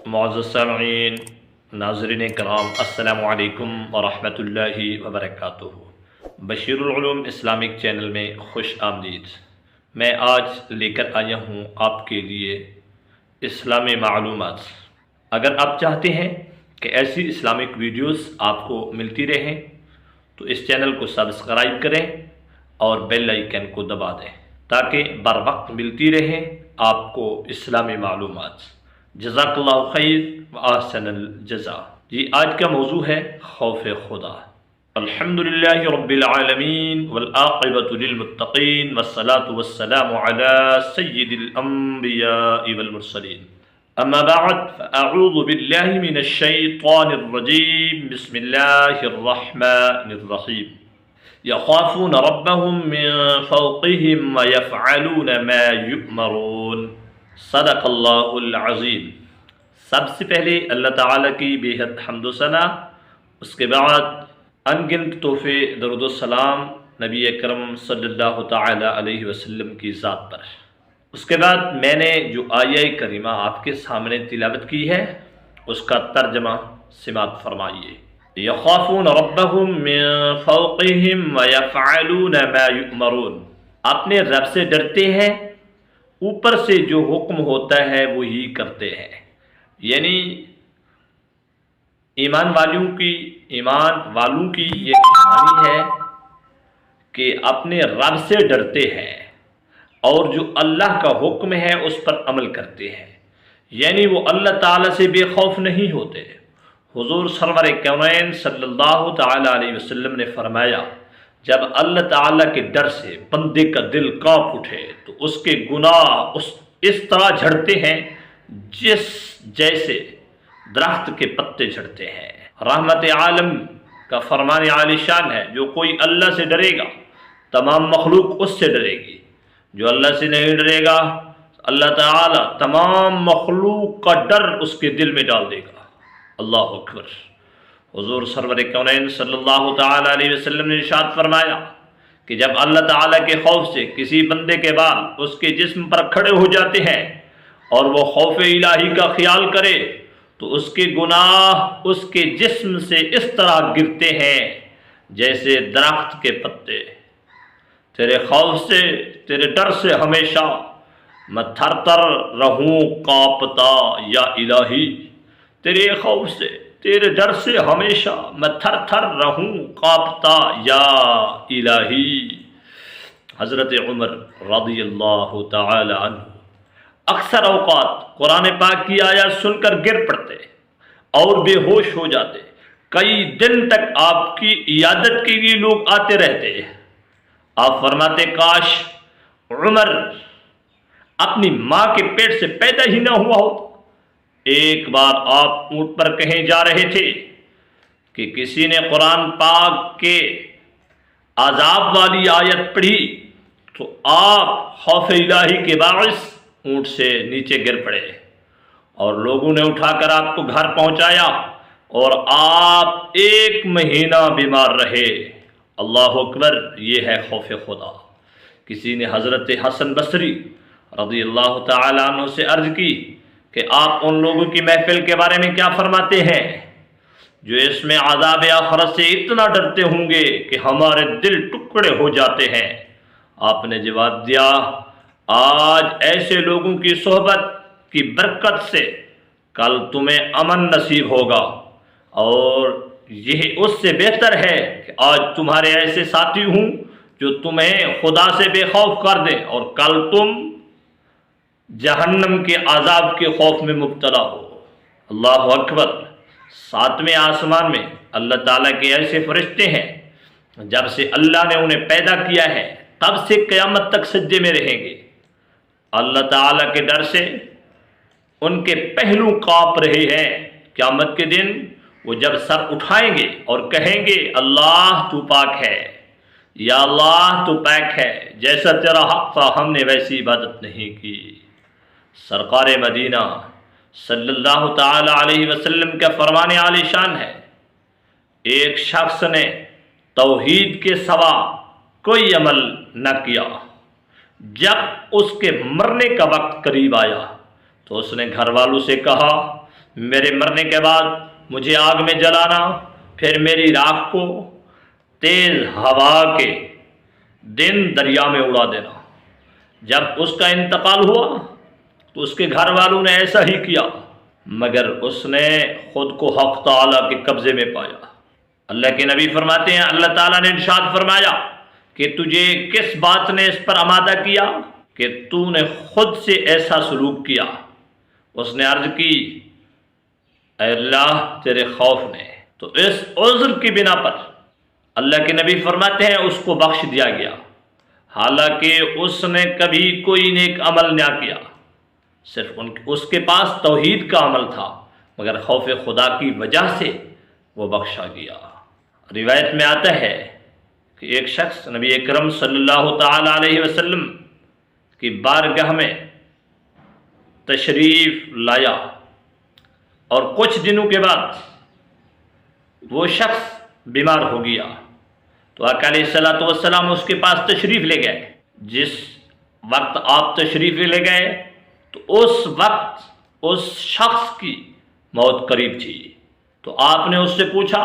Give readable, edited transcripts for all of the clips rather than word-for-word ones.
معزز سامعین، ناظرین کرام، السلام علیکم ورحمۃ اللہ وبرکاتہ۔ بشیر العلوم اسلامک چینل میں خوش آمدید۔ میں آج لے کر آیا ہوں آپ کے لیے اسلامی معلومات۔ اگر آپ چاہتے ہیں کہ ایسی اسلامک ویڈیوز آپ کو ملتی رہیں تو اس چینل کو سبسکرائب کریں اور بیل آئیکن کو دبا دیں تاکہ بر وقت ملتی رہیں آپ کو اسلامی معلومات۔ جزاک اللہ خیر و احسن الجزا۔ جی، آج کا موضوع ہے خوف خدا۔ الحمدللہ رب العالمین والعاقبۃ للمتقین والصلاة والسلام علی سید الانبیاء والمرسلین، اما بعد فاعوذ باللہ من الشیطان الرجیم، بسم اللہ الرحمن الرحیم۔ یخافون ربهم من فوقهم ویفعلون ما یؤمرون۔ صدق اللہ العظیم۔ سب سے پہلے اللہ تعالیٰ کی بے حد حمد و ثنا، اس کے بعد ان گنت تحفے درود و سلام نبی اکرم صلی اللہ تعالی علیہ وسلم کی ذات پر۔ اس کے بعد میں نے جو آیہ کریمہ آپ کے سامنے تلاوت کی ہے اس کا ترجمہ سماعت فرمائیے۔ یخافون ربهم من فوقهم ویفعلون ما یؤمرون۔ اپنے رب سے ڈرتے ہیں، اوپر سے جو حکم ہوتا ہے وہی کرتے ہیں۔ یعنی ایمان والوں کی یہ نشانی ہے کہ اپنے رب سے ڈرتے ہیں اور جو اللہ کا حکم ہے اس پر عمل کرتے ہیں، یعنی وہ اللہ تعالیٰ سے بے خوف نہیں ہوتے۔ حضور سرور کونین صلی اللہ تعالی علیہ وسلم نے فرمایا، جب اللہ تعالیٰ کے ڈر سے بندے کا دل کانپ اٹھے تو اس کے گناہ اس طرح جھڑتے ہیں جیسے درخت کے پتے جھڑتے ہیں۔ رحمت عالم کا فرمان عالی شان ہے، جو کوئی اللہ سے ڈرے گا تمام مخلوق اس سے ڈرے گی، جو اللہ سے نہیں ڈرے گا اللہ تعالیٰ تمام مخلوق کا ڈر اس کے دل میں ڈال دے گا۔ اللہ اکبر۔ حضور سرور کونین صلی اللہ تعالی علیہ وسلم نے ارشاد فرمایا کہ جب اللہ تعالیٰ کے خوف سے کسی بندے کے بال اس کے جسم پر کھڑے ہو جاتے ہیں اور وہ خوف الہی کا خیال کرے تو اس کے گناہ اس کے جسم سے اس طرح گرتے ہیں جیسے درخت کے پتے۔ تیرے خوف سے، تیرے ڈر سے ہمیشہ میں تھر تھر رہوں کانپتا یا الہی۔ تیرے خوف سے، تیرے ڈر سے ہمیشہ میں تھر تھر رہوں کانپتا یا الہی۔ حضرت عمر رضی اللہ تعالی عنہ اکثر اوقات قرآن پاک کی آیات سن کر گر پڑتے اور بے ہوش ہو جاتے۔ کئی دن تک آپ کی عیادت کے لیے لوگ آتے رہتے۔ آپ فرماتے، کاش عمر اپنی ماں کے پیٹ سے پیدا ہی نہ ہوا ہوتا۔ ایک بار آپ اونٹ پر کہیں جا رہے تھے کہ کسی نے قرآن پاک کے عذاب والی آیت پڑھی تو آپ خوف الہی کے باعث اونٹ سے نیچے گر پڑے اور لوگوں نے اٹھا کر آپ کو گھر پہنچایا اور آپ 1 مہینہ بیمار رہے۔ اللہ اکبر، یہ ہے خوف خدا۔ کسی نے حضرت حسن بصری رضی اللہ تعالی عنہ سے عرض کی کہ آپ ان لوگوں کی محفل کے بارے میں کیا فرماتے ہیں جو اس میں عذاب آخرت سے اتنا ڈرتے ہوں گے کہ ہمارے دل ٹکڑے ہو جاتے ہیں؟ آپ نے جواب دیا، آج ایسے لوگوں کی صحبت کی برکت سے کل تمہیں امن نصیب ہوگا، اور یہ اس سے بہتر ہے کہ آج تمہارے ایسے ساتھی ہوں جو تمہیں خدا سے بے خوف کر دیں اور کل تم جہنم کے عذاب کے خوف میں مبتلا ہو۔ اللہ اکبر۔ 7ویں آسمان میں اللہ تعالیٰ کے ایسے فرشتے ہیں، جب سے اللہ نے انہیں پیدا کیا ہے تب سے قیامت تک سجدے میں رہیں گے۔ اللہ تعالیٰ کے ڈر سے ان کے پہلو کانپ رہے ہیں۔ قیامت کے دن وہ جب سر اٹھائیں گے اور کہیں گے، اللہ تو پاک ہے، یا اللہ تو پاک ہے، جیسا تیرا حق تھا ہم نے ویسی عبادت نہیں کی۔ سرکار مدینہ صلی اللہ تعالی علیہ وسلم کا فرمان عالی شان ہے، ایک شخص نے توحید کے سوا کوئی عمل نہ کیا، جب اس کے مرنے کا وقت قریب آیا تو اس نے گھر والوں سے کہا، میرے مرنے کے بعد مجھے آگ میں جلانا، پھر میری راکھ کو تیز ہوا کے دن دریا میں اڑا دینا۔ جب اس کا انتقال ہوا تو اس کے گھر والوں نے ایسا ہی کیا، مگر اس نے خود کو حق تعالیٰ کے قبضے میں پایا۔ اللہ کے نبی فرماتے ہیں، اللہ تعالیٰ نے ارشاد فرمایا کہ تجھے کس بات نے اس پر آمادہ کیا کہ تو نے خود سے ایسا سلوک کیا؟ اس نے عرض کی، اے اللہ تیرے خوف نے۔ تو اس عذر کی بنا پر اللہ کے نبی فرماتے ہیں اس کو بخش دیا گیا، حالانکہ اس نے کبھی کوئی نیک عمل نہ کیا، صرف اس کے پاس توحید کا عمل تھا، مگر خوف خدا کی وجہ سے وہ بخشا گیا۔ روایت میں آتا ہے کہ ایک شخص نبی اکرم صلی اللہ تعالی علیہ وسلم کی بارگاہ میں تشریف لایا، اور کچھ دنوں کے بعد وہ شخص بیمار ہو گیا، تو آقا علیہ الصلوۃ والسلام اس کے پاس تشریف لے گئے۔ جس وقت آپ تشریف لے گئے تو اس وقت اس شخص کی موت قریب تھی، تو آپ نے اس سے پوچھا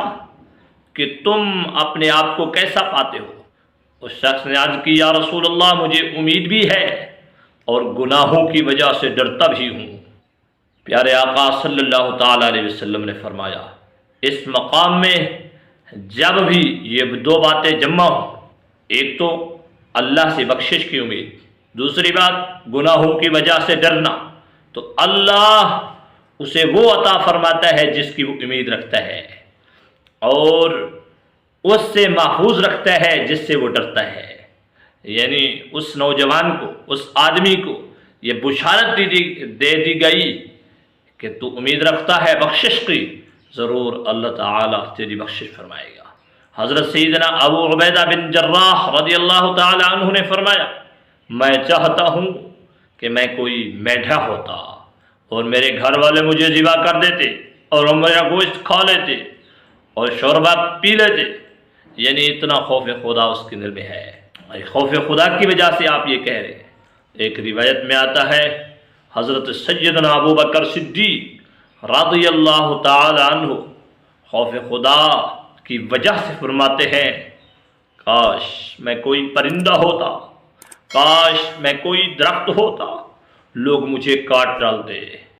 کہ تم اپنے آپ کو کیسا پاتے ہو؟ اس شخص نے عرض کی، یا رسول اللہ مجھے امید بھی ہے اور گناہوں کی وجہ سے ڈرتا بھی ہوں۔ پیارے آقا صلی اللہ تعالی علیہ وسلم نے فرمایا، اس مقام میں جب بھی یہ دو باتیں جمع ہوں، ایک تو اللہ سے بخشش کی امید، دوسری بات گناہوں کی وجہ سے ڈرنا، تو اللہ اسے وہ عطا فرماتا ہے جس کی وہ امید رکھتا ہے، اور اس سے محفوظ رکھتا ہے جس سے وہ ڈرتا ہے۔ یعنی اس نوجوان کو، اس آدمی کو یہ بشارت دے دی گئی کہ تو امید رکھتا ہے بخشش کی، ضرور اللہ تعالیٰ تیری بخشش فرمائے گا۔ حضرت سیدنا ابو عبیدہ بن جراح رضی اللہ تعالی عنہ نے فرمایا، میں چاہتا ہوں کہ میں کوئی میڈھا ہوتا اور میرے گھر والے مجھے ذبح کر دیتے اور وہ میرا گوشت کھا لیتے اور شوربہ پی لیتے، یعنی اتنا خوف خدا اس کے دل میں ہے۔ خوف خدا کی وجہ سے آپ یہ کہہ رہے ہیں۔ ایک روایت میں آتا ہے، حضرت سیدنا ابو بکر صدیق رضی اللہ تعالی عنہ خوف خدا کی وجہ سے فرماتے ہیں، کاش میں کوئی پرندہ ہوتا، کاش میں کوئی درخت ہوتا، لوگ مجھے کاٹ ڈالتے،